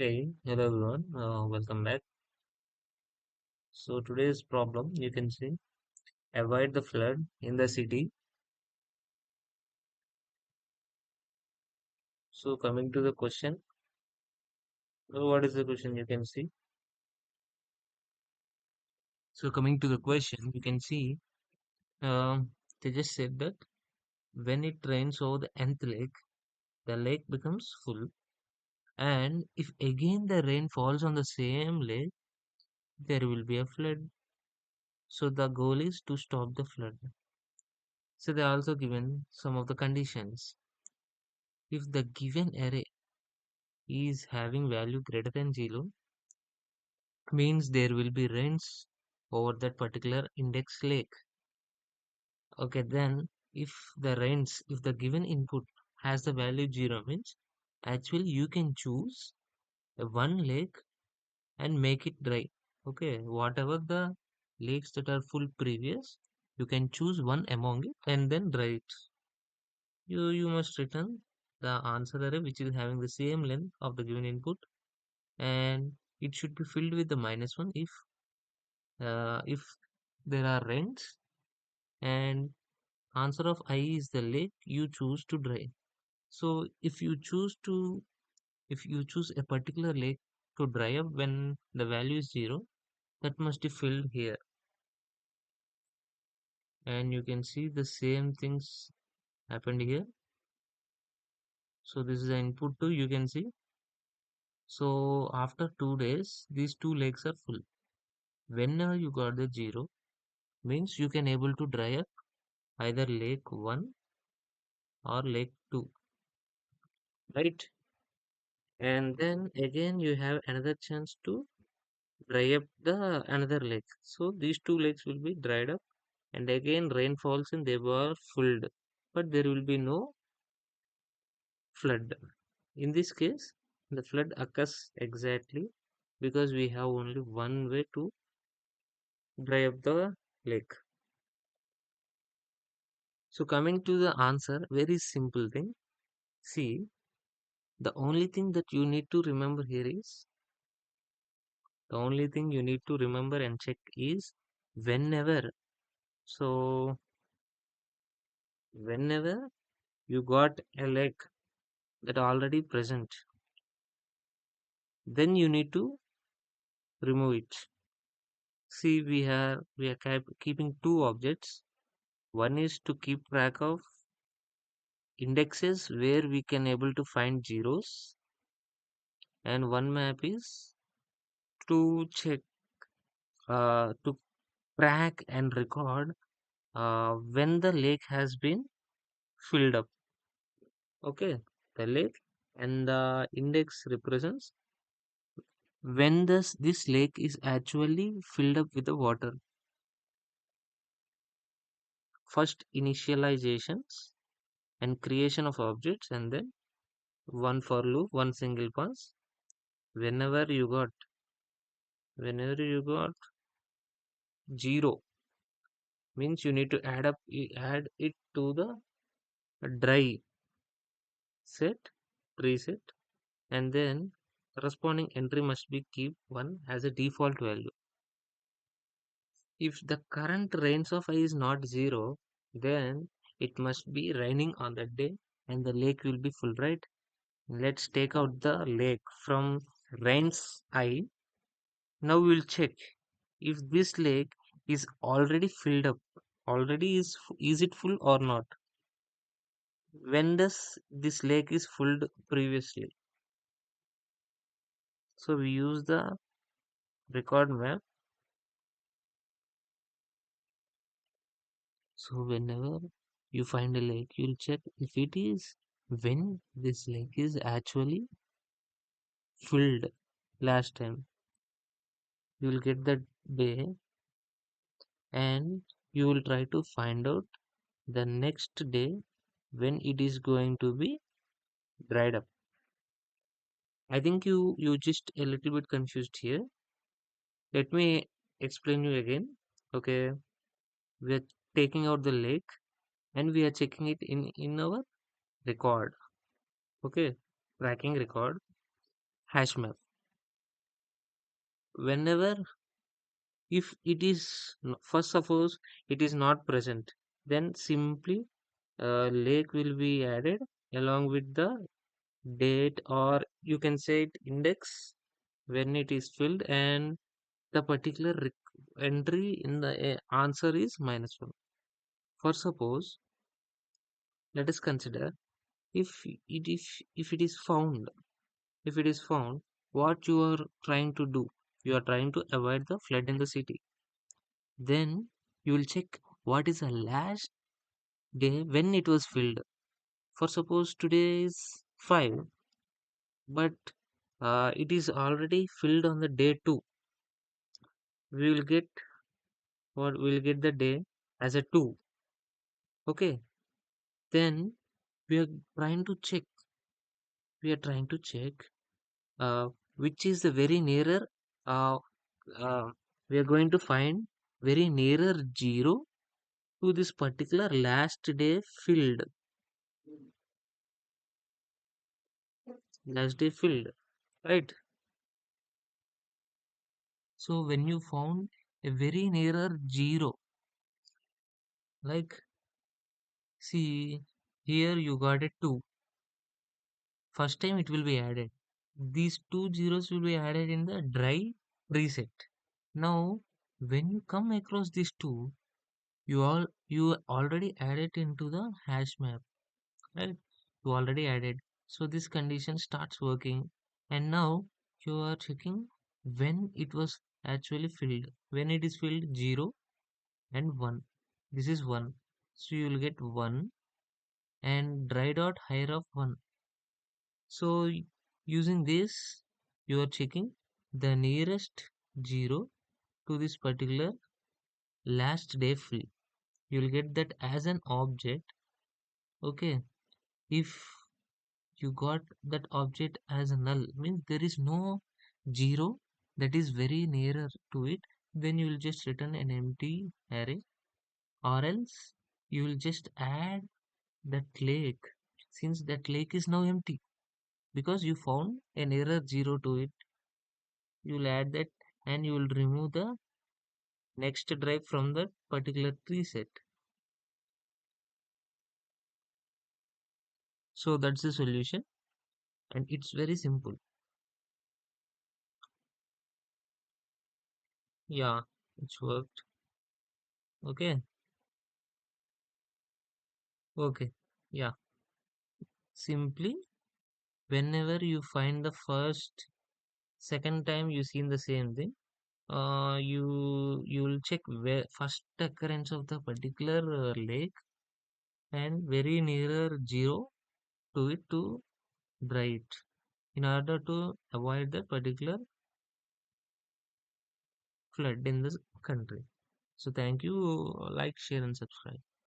Hey, hello everyone, welcome back. So today's problem, you can see, avoid the flood in the city. So coming to the question, what is the question you can see? So coming to the question, you can see, they just said that when it rains over the nth lake, the lake becomes full. And if again the rain falls on the same lake, there will be a flood. So the goal is to stop the flood. So they also given some of the conditions. If the given array is having value greater than 0 means there will be rains over that particular index lake. Okay, then if the given input has the value 0 means actually you can choose a one lake and make it dry. Okay, whatever the lakes that are full previous, you can choose one among it and then dry it. You must return the answer array which is having the same length of the given input, and it should be filled with the -1 if there are rains, and answer of I is the lake you choose to dry. So if you choose a particular lake to dry up when the value is 0, that must be filled here, and you can see the same things happened here. So this is the input 2, you can see. So after 2 days these two lakes are full. Whenever you got the 0 means you can able to dry up either lake 1 or lake 2, right? And then again you have another chance to dry up the another lake. So these two lakes will be dried up, and again rain falls and they were filled, but there will be no flood. In this case, the flood occurs exactly because we have only one way to dry up the lake. So coming to the answer, very simple thing. See, the only thing that you need to remember here is the only thing you need to remember and check is whenever. So whenever you got a lake that already present, then you need to remove it. See, we are keeping two objects. One is to keep track of indexes where we can able to find zeros, and one map is to check to track and record when the lake has been filled up. Okay, the lake and the index represents when this lake is actually filled up with the water. First initializations and creation of objects, and then one for loop, one single pass. Whenever you got whenever you got 0 means you need to add it to the dry set preset, and then corresponding entry must be keep 1 as a default value. If the current rains of I is not 0, then it must be raining on that day and the lake will be full, right? Let's take out the lake from rains I. Now we'll check if this lake is already filled up. Already is it full or not? When does this lake is filled previously? So we use the record map. So whenever you find a lake, you'll check if it is when this lake is actually filled last time. You will get that day, and you will try to find out the next day when it is going to be dried up. I think you just a little bit confused here. Let me explain you again. Okay, we are taking out the lake and we are checking it in our record. Okay, tracking record HashMap. whenever, if it is first suppose it is not present, then simply lake will be added along with the date, or you can say it index when it is filled, and the particular entry in the answer is -1. For suppose, let us consider, if if it is found, if it is found, what you are trying to do, you are trying to avoid the flood in the city, then you will check what is the last day when it was filled. For suppose today is 5, but it is already filled on the day 2. We will get what, we will get the day as a 2. Okay, then we are trying to check, we are trying to check uh, which is the very nearer, uh, uh, we are going to find very nearer 0 to this particular last day filled, last day filled, right? So when you found a very nearer 0, like, see, here you got a 2. First time it will be added. These two zeros will be added in the dry reset. Now, when you come across these two, you already added into the hash map, right? You already added. So this condition starts working, and now you are checking when it was actually filled. When it is filled, 0 and 1. This is 1. So you will get 1 and dry dot higher of 1. So using this, you are checking the nearest 0 to this particular last day fill. You will get that as an object. Okay. If you got that object as a null, means there is no 0 that is very nearer to it, then you will just return an empty array, or else you will just add that lake, since that lake is now empty because you found an error 0 to it. You will add that, and you will remove the next drive from that particular tree set. So that's the solution, and it's very simple. Yeah, it's worked. Okay. Okay. Yeah. Simply, whenever you find the first, second time you seen the same thing, you will check where first occurrence of the particular lake and very nearer 0 to it to dry it, in order to avoid that particular flood in this country. So thank you. Like, share, and subscribe.